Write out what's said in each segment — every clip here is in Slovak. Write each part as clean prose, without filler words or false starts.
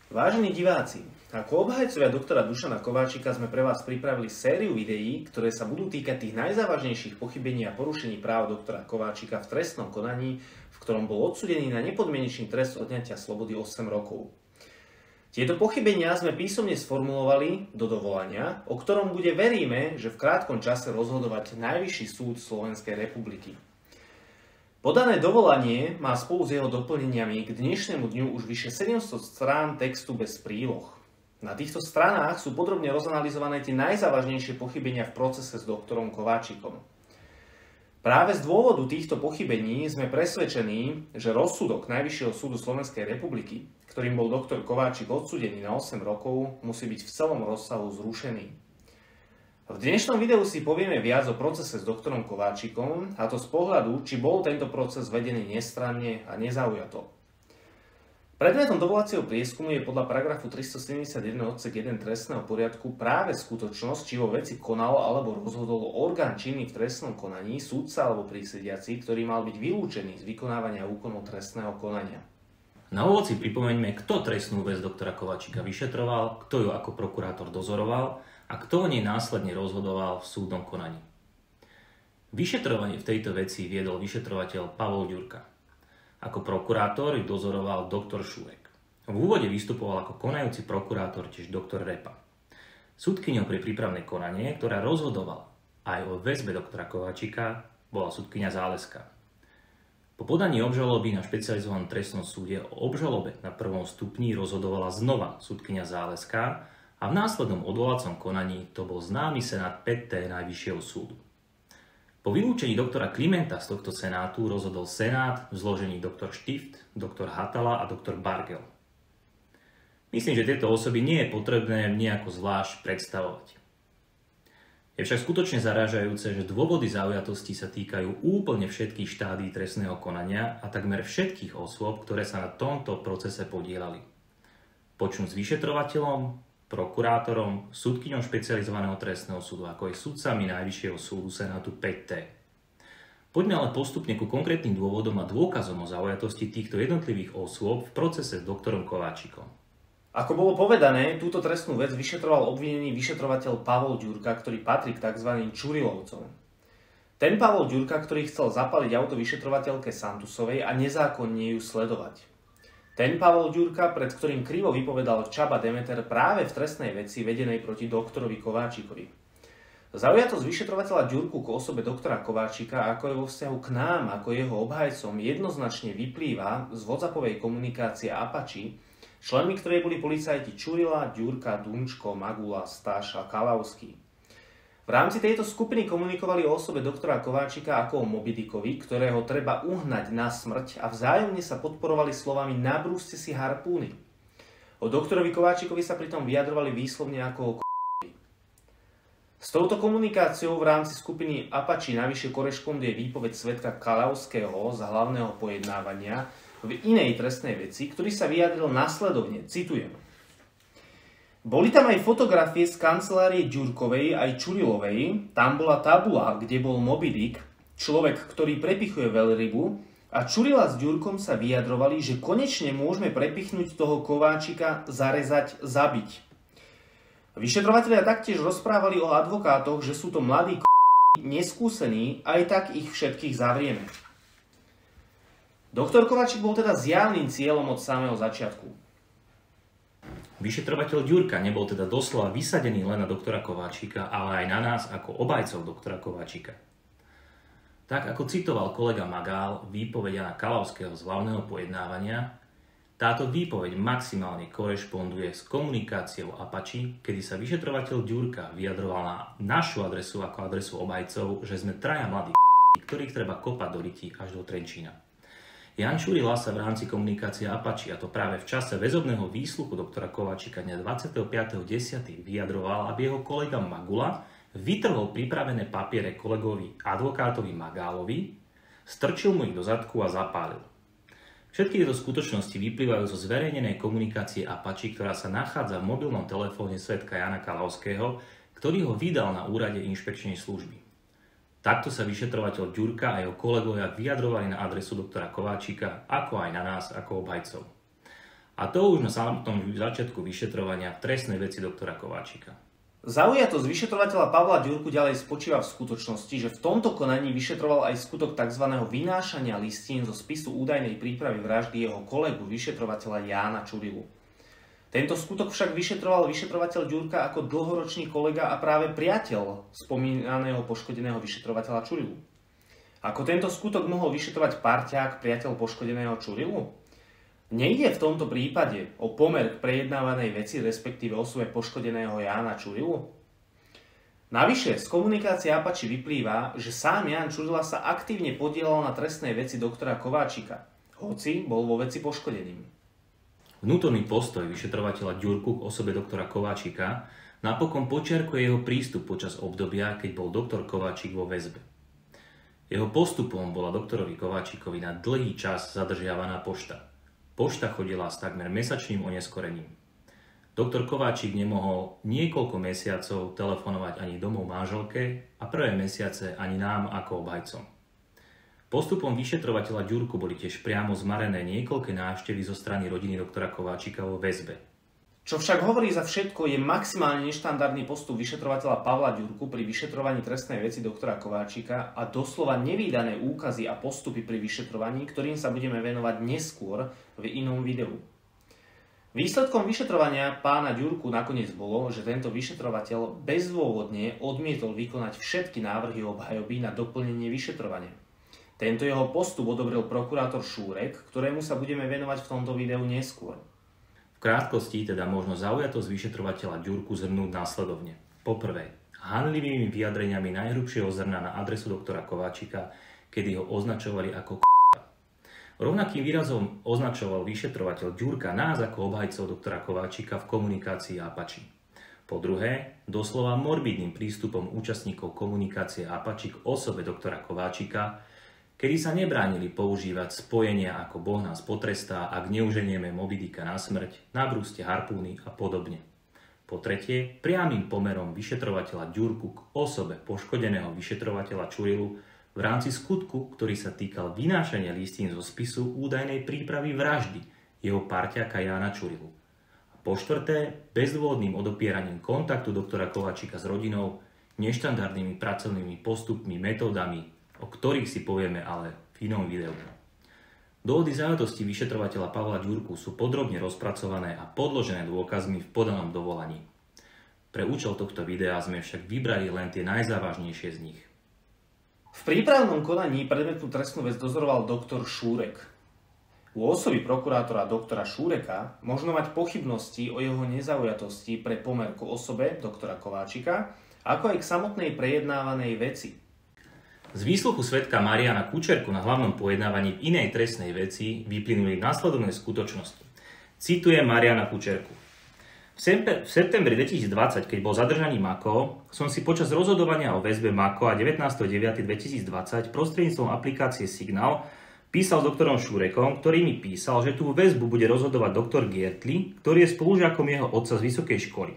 Vážení diváci, ako obhajcovia doktora Dušana Kováčika sme pre vás pripravili sériu videí, ktoré sa budú týkať tých najzávažnejších pochybení a porušení práv doktora Kováčika v trestnom konaní, v ktorom bol odsúdený na nepodmienečný trest odňatia slobody 8 rokov. Tieto pochybenia sme písomne sformulovali do dovolania, o ktorom veríme, že v krátkom čase rozhodovať Najvyšší súd Slovenskej republiky. Podané dovolanie má spolu s jeho doplneniami k dnešnému dňu už vyše 700 strán textu bez príloh. Na týchto stranách sú podrobne rozanalizované tie najzávažnejšie pochybenia v procese s doktorom Kováčikom. Práve z dôvodu týchto pochybení sme presvedčení, že rozsudok Najvyššieho súdu Slovenskej republiky, ktorým bol doktor Kováčik odsúdený na 8 rokov, musí byť v celom rozsahu zrušený. V dnešnom videu si povieme viac o procese s doktorom Kováčikom, a to z pohľadu, či bol tento proces vedený nestranne a nezaujato. Predmetom dovolacieho prieskumu je podľa paragrafu 371 odsek 1 trestného poriadku práve skutočnosť, či vo veci konal alebo rozhodol orgán činný v trestnom konaní, súdca alebo prísediaci, ktorý mal byť vylúčený z vykonávania úkonov trestného konania. Na úvod si pripomeňme, kto trestnú vec doktora Kováčika vyšetroval, kto ju ako prokurátor dozoroval a kto o nej následne rozhodoval v súdnom konaní. Vyšetrovanie v tejto veci viedol vyšetrovateľ Pavol Ďurka. Ako prokurátor ju dozoroval doktor Šurek. V úvode vystupoval ako konajúci prokurátor tiež doktor Repa. Sudkyňou pre prípravné konanie, ktorá rozhodovala aj o väzbe doktora Kováčika, bola sudkyňa Záleská. Po podaní obžaloby na špecializovanom trestnom súde o obžalobe na prvom stupni rozhodovala znova sudkyňa Záleská a v následnom odvolacom konaní to bol známy senát 5T Najvyššieho súdu. Po vylúčení doktora Klimenta z tohto senátu rozhodol senát v zložení doktor Štift, doktor Hatala a doktor Bargel. Myslím, že tieto osoby nie je potrebné nejako zvlášť predstavovať. Je však skutočne zarážajúce, že dôvody zaujatosti sa týkajú úplne všetkých štádií trestného konania a takmer všetkých osôb, ktoré sa na tomto procese podielali. Počnúc s vyšetrovateľom, prokurátorom, sudkyňou špecializovaného trestného súdu, ako aj sudcami Najvyššieho súdu Senátu 5T. Poďme ale postupne ku konkrétnym dôvodom a dôkazom o zaujatosti týchto jednotlivých osôb v procese s doktorom Kováčikom. Ako bolo povedané, túto trestnú vec vyšetroval obvinený vyšetrovateľ Pavol Ďurka, ktorý patrí k tzv. Čurilovcom. Ten Pavol Ďurka, ktorý chcel zapaliť auto vyšetrovateľke Santusovej a nezákonne ju sledovať. Ten Pavol Ďurka, pred ktorým krivo vypovedal Csaba Demeter práve v trestnej veci vedenej proti doktorovi Kováčikovi. Zaujatosť vyšetrovateľa Ďurku k osobe doktora Kováčika, ako je vo vzťahu k nám, ako jeho obhajcom, jednoznačne vyplýva z WhatsAppovej komunikácie Apache, členmi ktorej boli policajti Čurila, Ďurka, Dunčko, Magula, Stáš a Kalavský. V rámci tejto skupiny komunikovali o osobe doktora Kováčika ako o Mobidikovi, ktorého treba uhnať na smrť, a vzájomne sa podporovali slovami nabrúste si harpúny. O doktorovi Kováčikovi sa pritom vyjadrovali výslovne ako o k***ovi. S touto komunikáciou v rámci skupiny Apache navyše korešponduje výpoveď svedka Kalavského z hlavného pojednávania v inej trestnej veci, ktorý sa vyjadril nasledovne, citujem: Boli tam aj fotografie z kancelárie Ďurkovej aj Čurilovej, tam bola tabula, kde bol Mobidik, človek, ktorý prepichuje veľrybu, a Čurila s Ďurkom sa vyjadrovali, že konečne môžeme prepichnúť toho Kováčika, zarezať, zabiť. Vyšetrovatelia taktiež rozprávali o advokátoch, že sú to mladí neskúsení, aj tak ich všetkých zavrieme. Doktor Kováčik bol teda zjavným cieľom od samého začiatku. Vyšetrovateľ Ďurka nebol teda doslova vysadený len na doktora Kováčika, ale aj na nás ako obhajcov doktora Kováčika. Tak ako citoval kolega Magál výpoveď Jana Kalavského z hlavného pojednávania, táto výpoveď maximálne korešponduje s komunikáciou Apache, kedy sa vyšetrovateľ Ďurka vyjadroval na našu adresu ako adresu obhajcov, že sme traja mladí ktorých treba kopať do ryti až do Trenčína. Jan Čurila sa v rámci komunikácie Apache, a to práve v čase väzobného výsluchu doktora Kováčika dňa 25.10. vyjadroval, aby jeho kolega Magula vytrhol pripravené papiere kolegovi advokátovi Magálovi, strčil mu ich do zadku a zapálil. Všetky tieto skutočnosti vyplývajú zo zverejnenej komunikácie Apache, ktorá sa nachádza v mobilnom telefóne svedka Jana Kalavského, ktorý ho vydal na úrade inšpekčnej služby. Takto sa vyšetrovateľ Ďurka a jeho kolegovia vyjadrovali na adresu doktora Kováčika, ako aj na nás ako obhajcov. A to už na samotnom začiatku vyšetrovania v trestnej veci doktora Kováčika. Zaujatosť vyšetrovateľa Pavla Ďurku ďalej spočíva v skutočnosti, že v tomto konaní vyšetroval aj skutok tzv. Vynášania listín zo spisu údajnej prípravy vraždy jeho kolegu vyšetrovateľa Jána Čurilu. Tento skutok však vyšetroval vyšetrovateľ Ďurka ako dlhoročný kolega a práve priateľ spomínaného poškodeného vyšetrovateľa Čurilu. Ako tento skutok mohol vyšetrovať parťák, priateľ poškodeného Čurilu? Nejde v tomto prípade o pomer k prejednávanej veci, respektíve osobe poškodeného Jána Čurilu? Navyše, z komunikácie Apache vyplýva, že sám Ján Čurila sa aktívne podielal na trestnej veci doktora Kováčika, hoci bol vo veci poškodeným. Vnútorný postoj vyšetrovateľa Ďurku k osobe doktora Kováčika napokon počiarkuje jeho prístup počas obdobia, keď bol doktor Kováčik vo väzbe. Jeho postupom bola doktorovi Kováčikovi na dlhý čas zadržiavaná pošta. Pošta chodila s takmer mesačným oneskorením. Doktor Kováčik nemohol niekoľko mesiacov telefonovať ani domov manželke a prvé mesiace ani nám ako obhajcom. Postupom vyšetrovateľa Ďurku boli tiež priamo zmarené niekoľké návštevy zo strany rodiny doktora Kováčika vo väzbe. Čo však hovorí za všetko, je maximálne neštandardný postup vyšetrovateľa Pavla Ďurku pri vyšetrovaní trestnej veci doktora Kováčika a doslova nevídané úkazy a postupy pri vyšetrovaní, ktorým sa budeme venovať neskôr v inom videu. Výsledkom vyšetrovania pána Ďurku nakoniec bolo, že tento vyšetrovateľ bezdôvodne odmietol vykonať všetky návrhy obhajoby na doplnenie vyšetrovania. Tento jeho postup odobril prokurátor Šúrek, ktorému sa budeme venovať v tomto videu neskôr. V krátkosti teda možno zaujatosť vyšetrovateľa Ďurku zhrnúť následovne. Poprvé, hanlivými vyjadreniami najhrubšieho zrna na adresu doktora Kováčika, kedy ho označovali ako Rovnakým výrazom označoval vyšetrovateľ Ďurka nás ako obhajcov doktora Kováčika v komunikácii Apache. Po druhé, doslova morbidným prístupom účastníkov komunikácie Apache k osobe doktora Kováčika, kedy sa nebránili používať spojenia ako Boh nás potrestá, ak neuženieme Moby Dicka na smrť, nabrúste harpúny a podobne. Po tretie, priamym pomerom vyšetrovateľa Ďurku k osobe poškodeného vyšetrovateľa Čurilu v rámci skutku, ktorý sa týkal vynášania listín zo spisu údajnej prípravy vraždy jeho parťáka Jána Čurilu. A po štvrté, bezdôvodným odopieraním kontaktu doktora Kováčika s rodinou, neštandardnými pracovnými postupmi, metódami, o ktorých si povieme ale v inom videu. Dôvody zaujatosti vyšetrovateľa Pavla Ďurku sú podrobne rozpracované a podložené dôkazmi v podanom dovolaní. Pre účel tohto videa sme však vybrali len tie najzávažnejšie z nich. V prípravnom konaní predmetnú trestnú vec dozoroval doktor Šúrek. U osoby prokurátora doktora Šúreka možno mať pochybnosti o jeho nezaujatosti pre pomer k osobe doktora Kováčika, ako aj k samotnej prejednávanej veci. Z výsluchu svedka Mariana Kučerku na hlavnom pojednávaní v inej trestnej veci vyplynuli následovné skutočnosti. Citujem Mariana Kučerku. V septembri 2020, keď bol zadržaný Mako, som si počas rozhodovania o väzbe Mako a 19.9.2020 prostredníctvom aplikácie Signál písal s doktorom Šúrekom, ktorý mi písal, že tú väzbu bude rozhodovať doktor Giertli, ktorý je spolužiakom jeho otca z vysokej školy.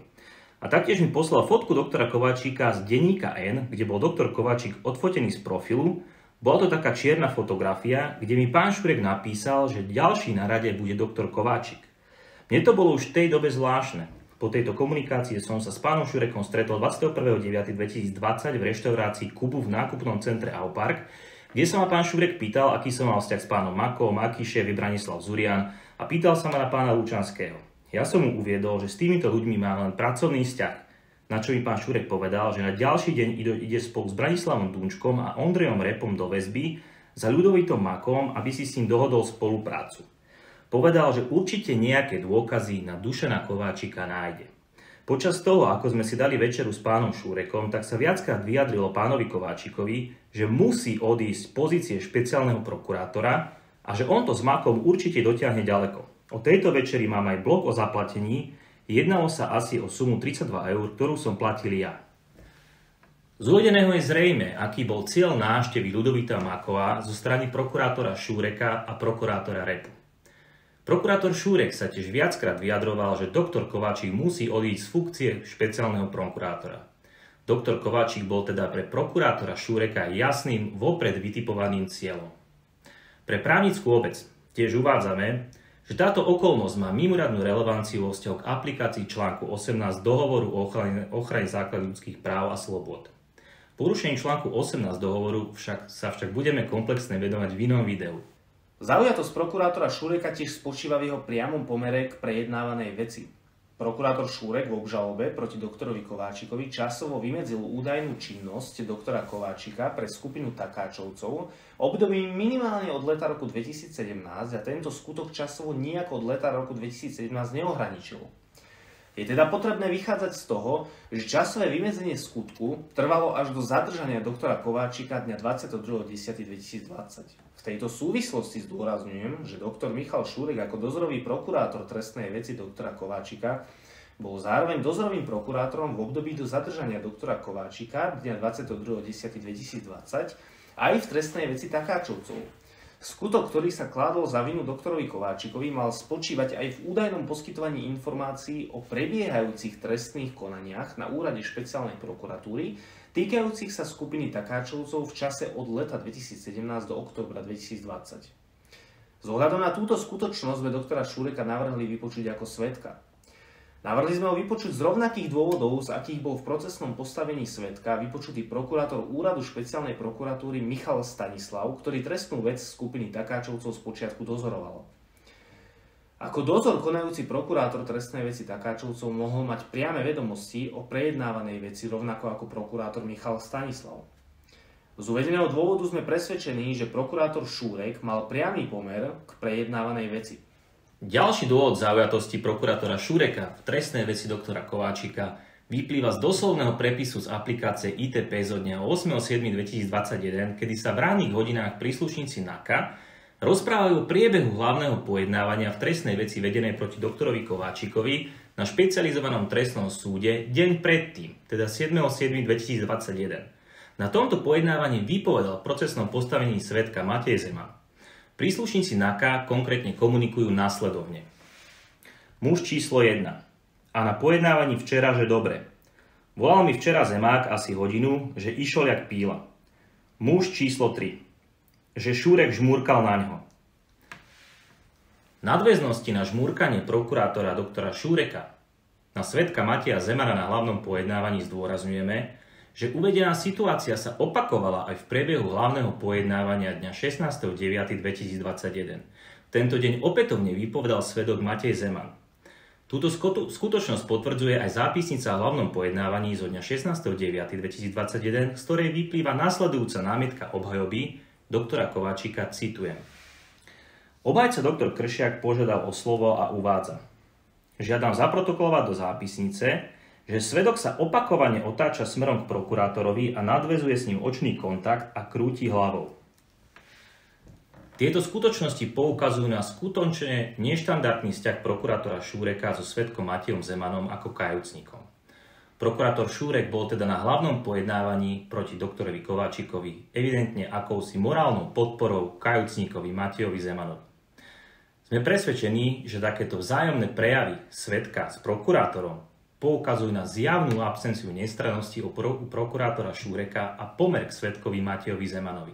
A taktiež mi poslal fotku doktora Kováčika z denníka N, kde bol doktor Kováčik odfotený z profilu. Bola to taká čierna fotografia, kde mi pán Šurek napísal, že ďalší na rade bude doktor Kováčik. Mne to bolo už v tej dobe zvláštne. Po tejto komunikácii som sa s pánom Šurekom stretol 21.9.2020 v reštaurácii Kubu v nákupnom centre Aupark, kde sa ma pán Šurek pýtal, aký som mal vzťah s pánom Makom, aký šéf je Branislav Zurian a pýtal sa ma na pána Lučanského. Ja som mu uviedol, že s týmito ľuďmi mám len pracovný vzťah, na čo mi pán Šurek povedal, že na ďalší deň ide spolu s Branislavom Dunčkom a Ondrejom Repom do väzby za Ľudovitom Makom, aby si s ním dohodol spoluprácu. Povedal, že určite nejaké dôkazy na Dušana Kováčika nájde. Počas toho, ako sme si dali večeru s pánom Šúrekom, tak sa viackrát vyjadrilo pánovi Kováčikovi, že musí odísť z pozície špeciálneho prokurátora a že on to s Makom určite dotiahne ďaleko. O tejto večeri mám aj blog o zaplatení, jednalo sa asi o sumu 32 eur, ktorú som platil ja. Z uvedeného je zrejme, aký bol cieľ návštevy Ľudovita Makova zo strany prokurátora Šúreka a prokurátora Repu. Prokurátor Šúrek sa tiež viackrát vyjadroval, že doktor Kováčik musí odísť z funkcie špeciálneho prokurátora. Doktor Kováčik bol teda pre prokurátora Šúreka jasným, vopred vytipovaným cieľom. Pre právnickú obec tiež uvádzame, že táto okolnosť má mimoriadnu relevanciu vo vzťahu k aplikácii článku 18 Dohovoru o ochrane základných ľudských práv a slobôd. Porušením článku 18 dohovoru sa však budeme komplexne venovať v inom videu. Zaujatosť prokurátora Šureka tiež spočíva v jeho priamom pomere k prejednávanej veci. Prokurátor Šurek v obžalobe proti doktorovi Kováčikovi časovo vymedzil údajnú činnosť doktora Kováčika pre skupinu Takáčovcov obdobím minimálne od leta roku 2017 a tento skutok časovo nijako od leta roku 2017 neohraničil. Je teda potrebné vychádzať z toho, že časové vymedzenie skutku trvalo až do zadržania doktora Kováčika dňa 22.10.2020. V tejto súvislosti zdôrazňujem, že doktor Michal Šurek ako dozorový prokurátor trestnej veci doktora Kováčika bol zároveň dozorovým prokurátorom v období do zadržania doktora Kováčika dňa 22.10.2020 aj v trestnej veci Takáčovcov. Skutok, ktorý sa kládol za vinu doktorovi Kováčikovi, mal spočívať aj v údajnom poskytovaní informácií o prebiehajúcich trestných konaniach na úrade špeciálnej prokuratúry, týkajúcich sa skupiny Takáčovcov v čase od leta 2017 do októbra 2020. Z ohľadom na túto skutočnosť sme doktora Šureka navrhli vypočuť ako svedka. Navrhli sme ho vypočuť z rovnakých dôvodov, z akých bol v procesnom postavení svedka vypočutý prokurátor úradu špeciálnej prokuratúry Michal Stanislav, ktorý trestnú vec skupiny Takáčovcov spočiatku dozoroval. Ako dozor konajúci prokurátor trestnej veci Takáčovcov mohol mať priame vedomosti o prejednávanej veci rovnako ako prokurátor Michal Stanislav. Z uvedeného dôvodu sme presvedčení, že prokurátor Šurek mal priamy pomer k prejednávanej veci. Ďalší dôvod zaujatosti prokurátora Šureka v trestnej veci doktora Kováčika vyplýva z doslovného prepisu z aplikácie ITP zo dňa 8.7.2021, kedy sa v ranných hodinách príslušníci NAKA rozprávajú o priebehu hlavného pojednávania v trestnej veci vedenej proti doktorovi Kováčikovi na špecializovanom trestnom súde deň predtým, teda 7.7.2021. Na tomto pojednávaní vypovedal v procesnom postavení svedka Matej Zeman. Príslušníci NAKA konkrétne komunikujú následovne. Muž číslo 1. A na pojednávaní včera, že dobre. Volal mi včera Zemák asi hodinu, že išol jak píla. Muž číslo 3. Že Šurek žmúrkal na ňo. Nadväznosti na žmúrkanie prokurátora doktora Šureka na svedka Mateja Zemana na hlavnom pojednávaní zdôrazňujeme, že uvedená situácia sa opakovala aj v priebehu hlavného pojednávania dňa 16.9.2021. Tento deň opätovne vypovedal svedok Matej Zeman. Túto skutočnosť potvrdzuje aj zápisnica v hlavnom pojednávaní zo dňa 16.9.2021, z ktorej vyplýva nasledujúca námietka obhajoby doktora Kováčika, citujem. Obhajca doktor Kršiak požiadal o slovo a uvádza. Žiadam zaprotokolovať do zápisnice, že svedok sa opakovane otáča smerom k prokurátorovi a nadväzuje s ním očný kontakt a krúti hlavou. Tieto skutočnosti poukazujú na skutočne neštandardný vzťah prokurátora Šureka so svedkom Matejom Zemanom ako kajúcnikom. Prokurátor Šurek bol teda na hlavnom pojednávaní proti doktorovi Kováčikovi evidentne akousi morálnou podporou kajúcnikovi Matejovi Zemanovi. Sme presvedčení, že takéto vzájomné prejavy svedka s prokurátorom poukazujú na zjavnú absenciu nestrannosti u prokurátora Šureka a pomer k svedkovi Matejovi Zemanovi.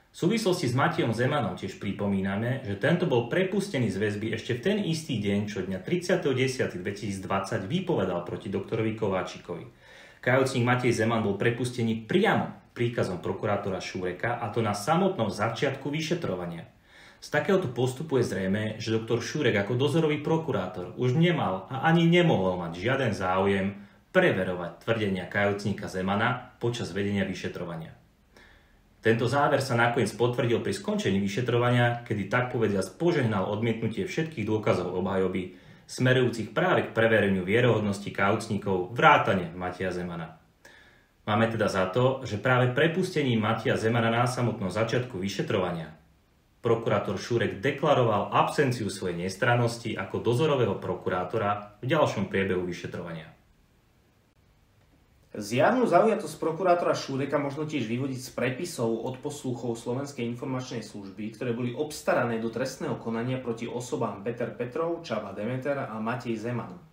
V súvislosti s Matejom Zemanom tiež pripomíname, že tento bol prepustený z väzby ešte v ten istý deň, čo dňa 30.10.2020 vypovedal proti doktorovi Kováčikovi. Kajúcnik Matej Zeman bol prepustený priamo príkazom prokurátora Šureka, a to na samotnom začiatku vyšetrovania. Z takéhoto postupu je zrejmé, že doktor Šurek ako dozorový prokurátor už nemal a ani nemohol mať žiaden záujem preverovať tvrdenia kajúcnika Zemana počas vedenia vyšetrovania. Tento záver sa nakoniec potvrdil pri skončení vyšetrovania, kedy tak povediac požehnal odmietnutie všetkých dôkazov obhajoby, smerujúcich práve k prevereniu vierohodnosti kajúcnikov vrátane Mateja Zemana. Máme teda za to, že práve prepustením Mateja Zemana na samotnom začiatku vyšetrovania prokurátor Šurek deklaroval absenciu svojej nestrannosti ako dozorového prokurátora v ďalšom priebehu vyšetrovania. Zjavnú zaujatosť prokurátora Šureka možno tiež vyvodiť z prepisov od poslúchov Slovenskej informačnej služby, ktoré boli obstarané do trestného konania proti osobám Peter Petrov, Csaba Demeter a Matej Zeman.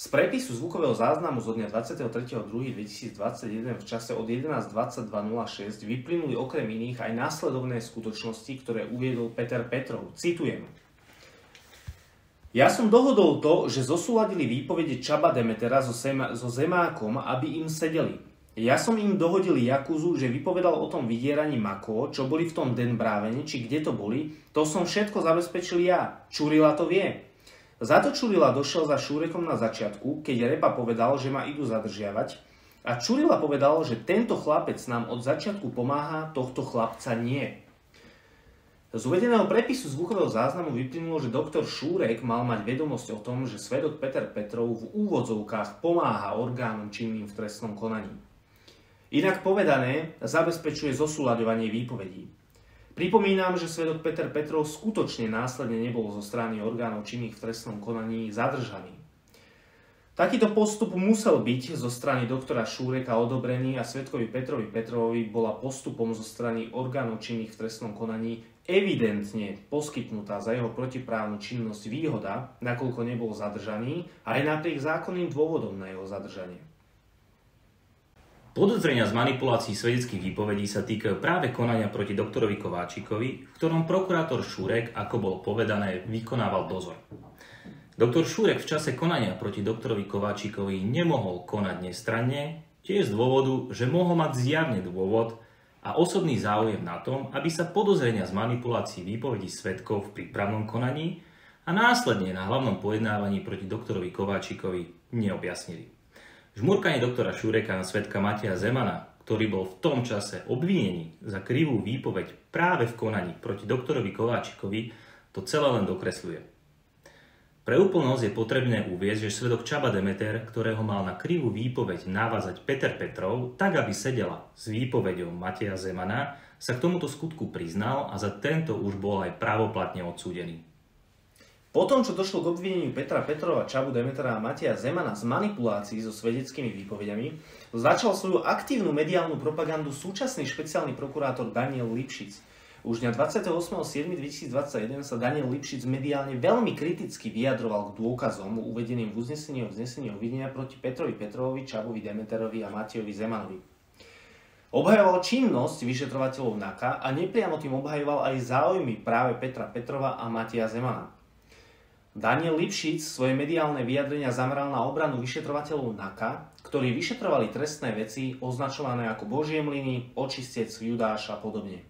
Z prepisu zvukového záznamu zo dňa 23.2.2021 v čase od 11.22.06 vyplynuli okrem iných aj následovné skutočnosti, ktoré uviedol Peter Petrov. Citujem. Ja som dohodol to, že zosúladili výpovede Csaba Demetera so Zemákom, aby im sedeli. Ja som im dohodil Jakuzu, že vypovedal o tom vydieraní Mako, čo boli v tom Denbrávene, či kde to boli, to som všetko zabezpečil ja. Čurila to vie. Za to Čurila došiel za Šúrekom na začiatku, keď Repa povedal, že ma idú zadržiavať, a Čurila povedal, že tento chlapec nám od začiatku pomáha, tohto chlapca nie. Z uvedeného prepisu zvukového záznamu vyplynulo, že doktor Šúrek mal mať vedomosť o tom, že svedok Peter Petrov v úvodzovkách pomáha orgánom činným v trestnom konaní. Inak povedané, zabezpečuje zosúľaďovanie výpovedí. Pripomínam, že svedok Peter Petrov skutočne následne nebol zo strany orgánov činných v trestnom konaní zadržaný. Takýto postup musel byť zo strany doktora Šúreka odobrený a svedkovi Petrovi Petrovovi bola postupom zo strany orgánov činných v trestnom konaní evidentne poskytnutá za jeho protiprávnu činnosť výhoda, nakoľko nebol zadržaný, aj napriek zákonným dôvodom na jeho zadržanie. Podozrenia z manipulácií svedeckých výpovedí sa týkajú práve konania proti doktorovi Kováčikovi, v ktorom prokurátor Šúrek, ako bolo povedané, vykonával dozor. Doktor Šúrek v čase konania proti doktorovi Kováčikovi nemohol konať nestranne, tiež z dôvodu, že mohol mať zjavne dôvod a osobný záujem na tom, aby sa podozrenia z manipulácií výpovedí svedkov v prípravnom konaní a následne na hlavnom pojednávaní proti doktorovi Kováčikovi neobjasnili. Žmurkanie doktora Šúreka na svedka Mateja Zemana, ktorý bol v tom čase obvinený za krivú výpoveď práve v konaní proti doktorovi Kováčikovi, to celé len dokresľuje. Pre úplnosť je potrebné uviesť, že svedok Csaba Demeter, ktorého mal na krivú výpoveď navázať Peter Petrov, tak aby sedela s výpoveďou Mateja Zemana, sa k tomuto skutku priznal a za tento už bol aj právoplatne odsúdený. Po tom, čo došlo k obvineniu Petra Petrova, Csabu Demetera a Mateja Zemana z manipulácií so svedeckými výpovediami, začal svoju aktívnu mediálnu propagandu súčasný špeciálny prokurátor Daniel Lipšic. Už dňa 28.7.2021 sa Daniel Lipšic mediálne veľmi kriticky vyjadroval k dôkazom uvedeným v uznesení o vznesení obvinenia proti Petrovi Petrovovi, Csabovi Demeterovi a Matejovi Zemanovi. Obhajoval činnosť vyšetrovateľov NAKA a nepriamo tým obhajoval aj záujmy práve Petra Petrova a Mateja Zemana. Daniel Lipšic svoje mediálne vyjadrenia zameral na obranu vyšetrovateľov NAKA, ktorí vyšetrovali trestné veci označované ako Božie mlyny, očistec, Judáš a podobne.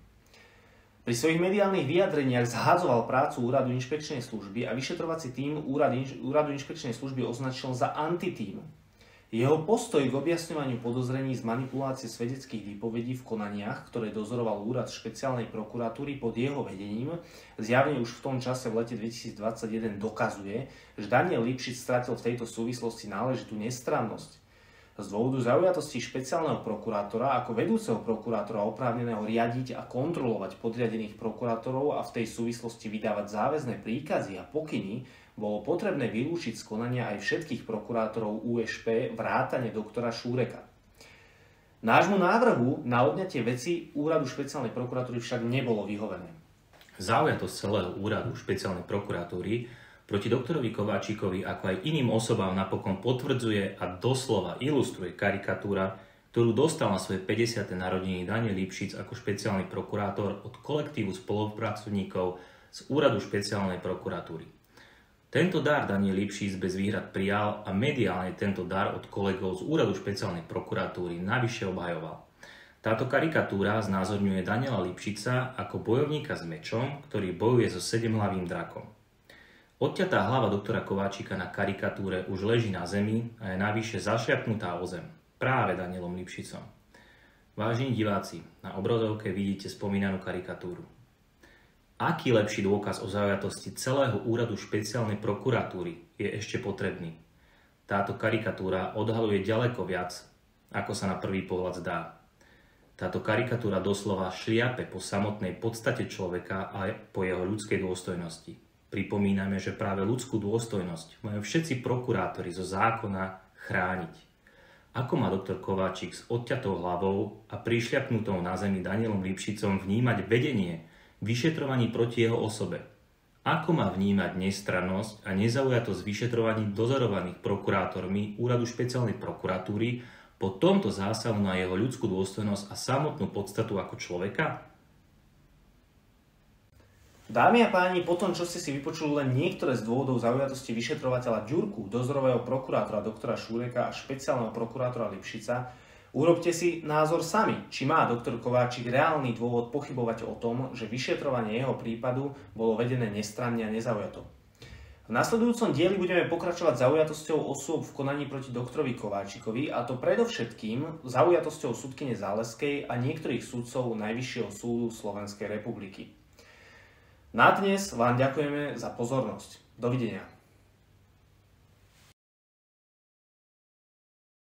Pri svojich mediálnych vyjadreniach zhadzoval prácu úradu inšpekčnej služby a vyšetrovací tím úradu inšpekčnej služby označil za antitím. Jeho postoj k objasňovaniu podozrení z manipulácie svedeckých výpovedí v konaniach, ktoré dozoroval úrad špeciálnej prokuratúry pod jeho vedením, zjavne už v tom čase v lete 2021 dokazuje, že Daniel Lipšic stratil v tejto súvislosti náležitú nestrannosť. Z dôvodu zaujatosti špeciálneho prokurátora ako vedúceho prokurátora oprávneného riadiť a kontrolovať podriadených prokurátorov a v tej súvislosti vydávať záväzné príkazy a pokyny, bolo potrebné vylúčiť z konania aj všetkých prokurátorov UŠP vrátane doktora Šúreka. Nášmu návrhu na odňatie veci úradu špeciálnej prokuratúry však nebolo vyhovené. Zaujatosť celého úradu špeciálnej prokuratúry proti doktorovi Kováčikovi ako aj iným osobám napokon potvrdzuje a doslova ilustruje karikatúra, ktorú dostal na svoje 50. narodeniny Daniel Lipšic ako špeciálny prokurátor od kolektívu spolupracovníkov z úradu špeciálnej prokuratúry. Tento dar Daniel Lipšic bez výhrad prijal a mediálne tento dar od kolegov z úradu špeciálnej prokuratúry navyše obhajoval. Táto karikatúra znázorňuje Daniela Lipšica ako bojovníka s mečom, ktorý bojuje so sedemhlavým drakom. Odťatá hlava doktora Kováčika na karikatúre už leží na zemi a je navyše zašľapnutá o zem, práve Danielom Lipšicom. Vážení diváci, na obrazovke vidíte spomínanú karikatúru. Aký lepší dôkaz o zaujatosti celého úradu špeciálnej prokuratúry je ešte potrebný? Táto karikatúra odhaluje ďaleko viac, ako sa na prvý pohľad zdá. Táto karikatúra doslova šliape po samotnej podstate človeka a po jeho ľudskej dôstojnosti. Pripomíname, že práve ľudskú dôstojnosť majú všetci prokurátori zo zákona chrániť. Ako má doktor Kováčik s odťatou hlavou a prišľapnutou na zemi Danielom Lipšicom vnímať vedenie vyšetrovaní proti jeho osobe? Ako má vnímať nestrannosť a nezaujatosť vyšetrovaní dozorovaných prokurátormi úradu špeciálnej prokuratúry po tomto zásahu na jeho ľudskú dôstojnosť a samotnú podstatu ako človeka? Dámy a páni, po tom, čo ste si vypočuli len niektoré z dôvodov zaujatosti vyšetrovateľa Ďurku, dozorového prokurátora doktora Šúreka a špeciálneho prokurátora Lipšica, urobte si názor sami, či má doktor Kováčik reálny dôvod pochybovať o tom, že vyšetrovanie jeho prípadu bolo vedené nestranne a nezaujato. V nasledujúcom dieli budeme pokračovať zaujatosťou osôb v konaní proti doktorovi Kováčikovi, a to predovšetkým zaujatosťou sudkyne Záleskej a niektorých sudcov Najvyššieho súdu Slovenskej republiky. Na dnes vám ďakujeme za pozornosť. Dovidenia.